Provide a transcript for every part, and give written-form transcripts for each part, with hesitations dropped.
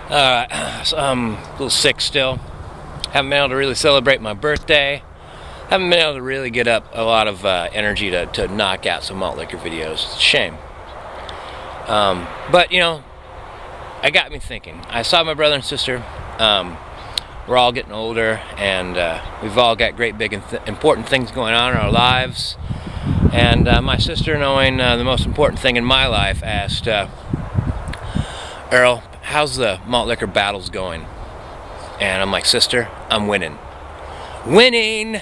So I'm a little sick still. Haven't been able to really celebrate my birthday. Haven't been able to really get up a lot of energy to knock out some malt liquor videos. It's a shame. But, you know, it got me thinking. I saw my brother and sister. We're all getting older, and we've all got great, big, important things going on in our lives. And my sister, knowing the most important thing in my life, asked, Earl, how's the malt liquor battles going? And I'm like, sister, I'm winning. Winning!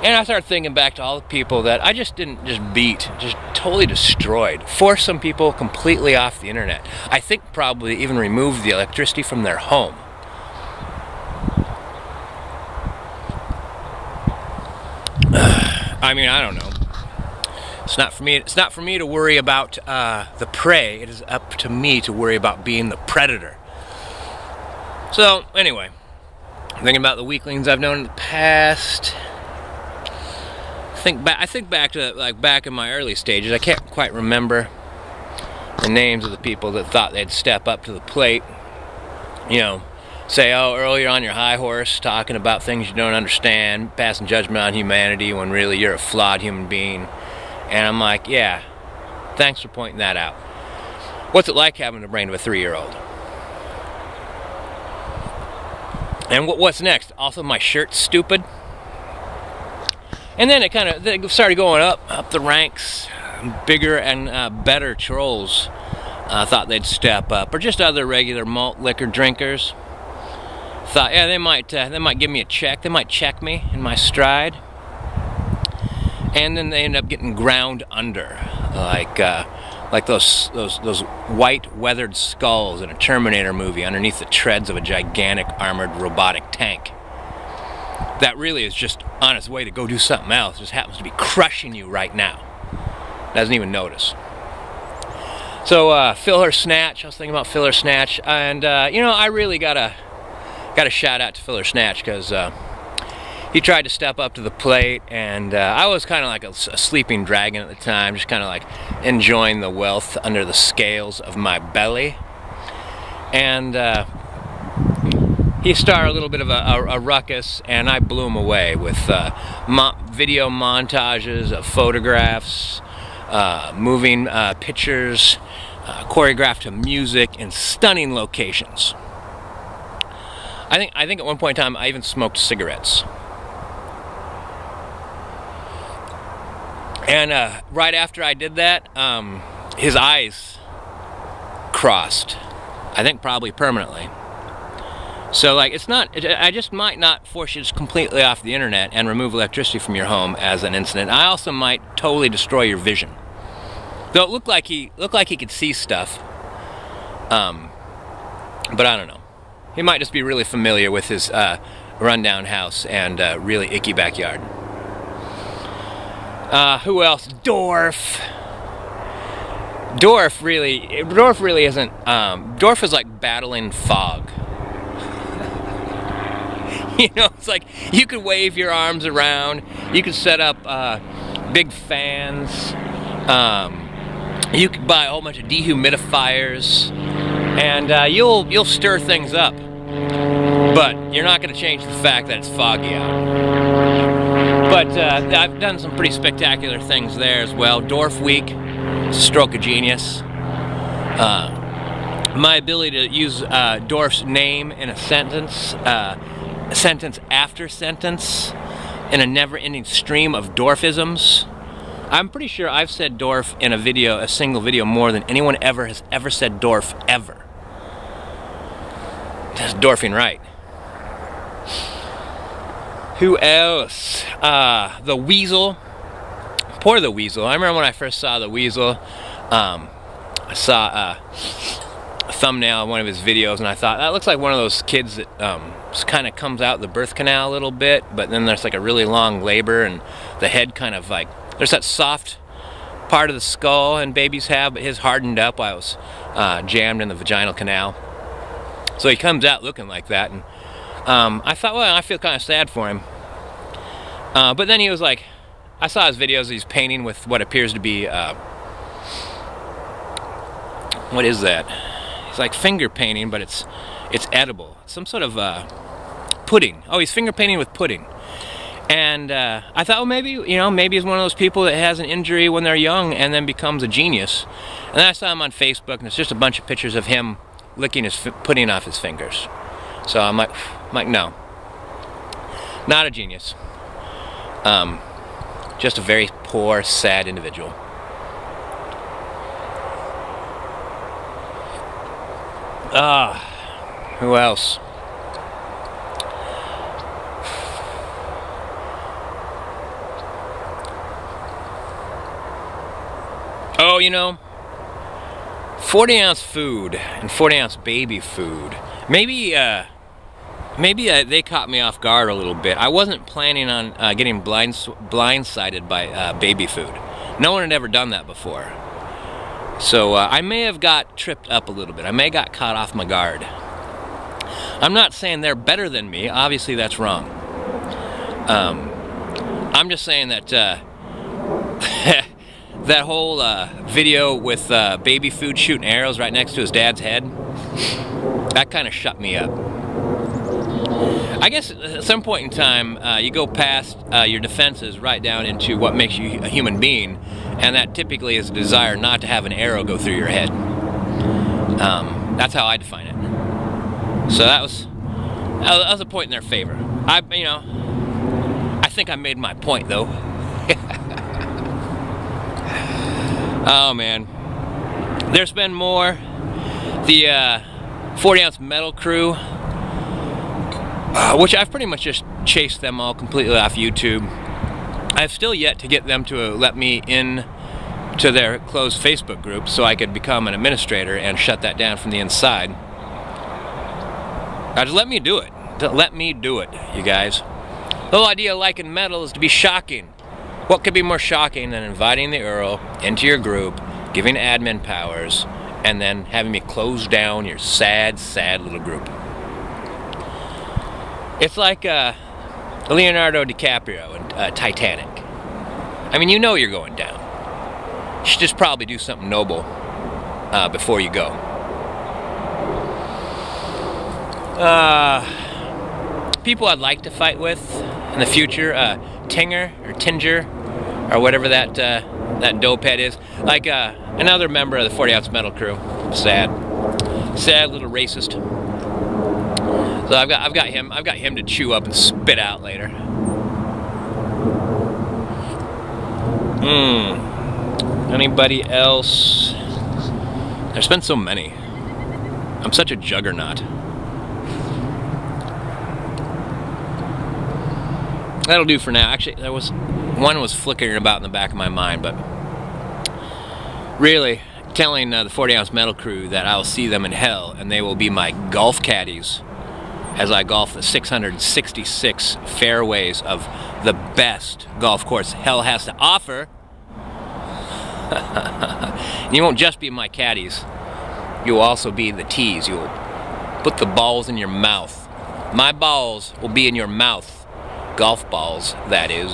And I started thinking back to all the people that I just didn't just beat, just totally destroyed. Forced some people completely off the internet. I think probably even removed the electricity from their home. I mean, I don't know. It's not for me. It's not for me to worry about the prey. It is up to me to worry about being the predator. So anyway, thinking about the weaklings I've known in the past. I think back to like back in my early stages. I can't quite remember the names of the people that thought they'd step up to the plate. You know, say, oh, Earl, you're on your high horse, talking about things you don't understand, passing judgment on humanity when really you're a flawed human being. And I'm like, yeah, thanks for pointing that out. What's it like having the brain of a 3-year-old? And what's next? Also, my shirt's stupid. And then it kind of started going up the ranks. Bigger and better trolls thought they'd step up, or just other regular malt liquor drinkers. Thought, yeah, they might give me a check. They might check me in my stride. And then they end up getting ground under, like those white weathered skulls in a Terminator movie underneath the treads of a gigantic armored robotic tank. That really is just on its way to go do something else. Just happens to be crushing you right now. Doesn't even notice. So fill her snatch. I was thinking about fill her snatch, and you know, I really got a shout out to fill her snatch because he tried to step up to the plate, and I was kind of like a sleeping dragon at the time, just kind of like enjoying the wealth under the scales of my belly. And he started a little bit of a ruckus, and I blew him away with video montages of photographs, moving pictures, choreographed to music in stunning locations. I think at one point in time I even smoked cigarettes. And right after I did that, his eyes crossed. I think probably permanently. So like, it's not. I just might not force you completely off the internet and remove electricity from your home as an incident. I also might totally destroy your vision. Though it looked like he could see stuff. But I don't know. He might just be really familiar with his rundown house and really icky backyard. Who else? Dorf. Dorf really isn't. Dorf is like battling fog. You know, it's like you could wave your arms around. You could set up big fans. You could buy a whole bunch of dehumidifiers, and you'll stir things up. But you're not going to change the fact that it's foggy out. But I've done some pretty spectacular things there as well. Dorf Week, it's a stroke of genius. My ability to use Dorf's name in a sentence after sentence, in a never-ending stream of Dorfisms. I'm pretty sure I've said Dorf in a single video, more than anyone has ever said Dorf ever. That's Dorfing right. Who else? The Weasel. Poor the Weasel. I remember when I first saw the Weasel, I saw a thumbnail of one of his videos, and I thought, that looks like one of those kids that kind of comes out the birth canal a little bit, but then there's like a really long labor, and the head kind of like, there's that soft part of the skull and babies have, but his hardened up while it was jammed in the vaginal canal. So he comes out looking like that, and I thought, well, I feel kind of sad for him. But then he was like, I saw his videos, he's painting with what appears to be, what is that? like finger painting, but it's edible. Some sort of pudding. Oh, he's finger painting with pudding. And I thought, well, maybe he's one of those people that has an injury when they're young and then becomes a genius. And then I saw him on Facebook, and it's just a bunch of pictures of him licking his pudding off his fingers. So I'm like, no, not a genius. Just a very poor, sad individual. Who else? Oh, 40-ounce food and 40-ounce baby food. Maybe they caught me off guard a little bit. I wasn't planning on getting blindsided by baby food. No one had ever done that before. So I may have got tripped up a little bit. I may have got caught off my guard. I'm not saying they're better than me. Obviously, that's wrong. I'm just saying that that whole video with baby food shooting arrows right next to his dad's head, that kind of shut me up. I guess at some point in time, you go past your defenses right down into what makes you a human being, and that typically is a desire not to have an arrow go through your head. That's how I define it. So that was a point in their favor. I think I made my point, though. Oh, man. There's been more. The 40-ounce metal crew, which I've pretty much just chased them all completely off YouTube. I've still yet to get them to let me in to their closed Facebook group so I could become an administrator and shut that down from the inside. Just let me do it. Let me do it, you guys. The whole idea of liking metal is to be shocking. What could be more shocking than inviting the Earl into your group, giving admin powers, and then having me close down your sad, sad little group? It's like Leonardo DiCaprio in Titanic. I mean, you know you're going down. You should just probably do something noble before you go. People I'd like to fight with in the future, Tinger or Tinger or whatever that dopehead is, like another member of the 40-ounce metal crew. Sad little racist. So I've got him to chew up and spit out later. Anybody else? There's been so many. I'm such a juggernaut. That'll do for now. Actually, there was one was flickering about in the back of my mind, but really telling the 40-ounce metal crew that I'll see them in hell and they will be my golf caddies as I golf the 666 fairways of the best golf course hell has to offer. You won't just be my caddies. You'll also be the tees. You'll put the balls in your mouth. My balls will be in your mouth. Golf balls, that is.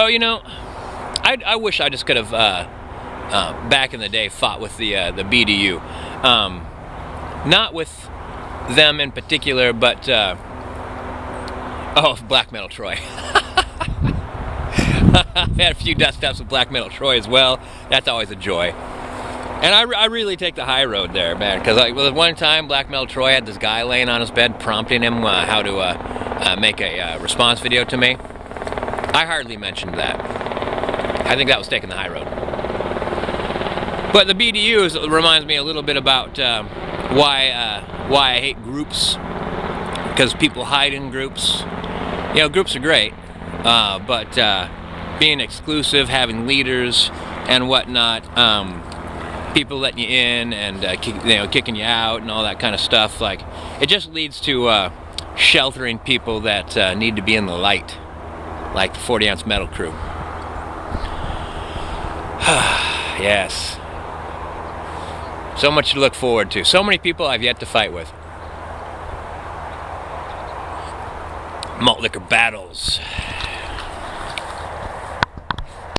Oh, I wish I just could have, back in the day, fought with the BDU. Not with them in particular, but, Black Metal Troy. I've had a few dust-ups with Black Metal Troy as well. That's always a joy. And I really take the high road there, man, because one time Black Metal Troy had this guy laying on his bed prompting him how to make a response video to me. I hardly mentioned that. I think that was taking the high road. But the BDU reminds me a little bit about why I hate groups, because people hide in groups. Groups are great, but being exclusive, having leaders and whatnot, people letting you in and kicking you out and all that kind of stuff, like it just leads to sheltering people that need to be in the light, like the 40-ounce metal crew. Yes. So much to look forward to. So many people I've yet to fight with. Malt liquor battles.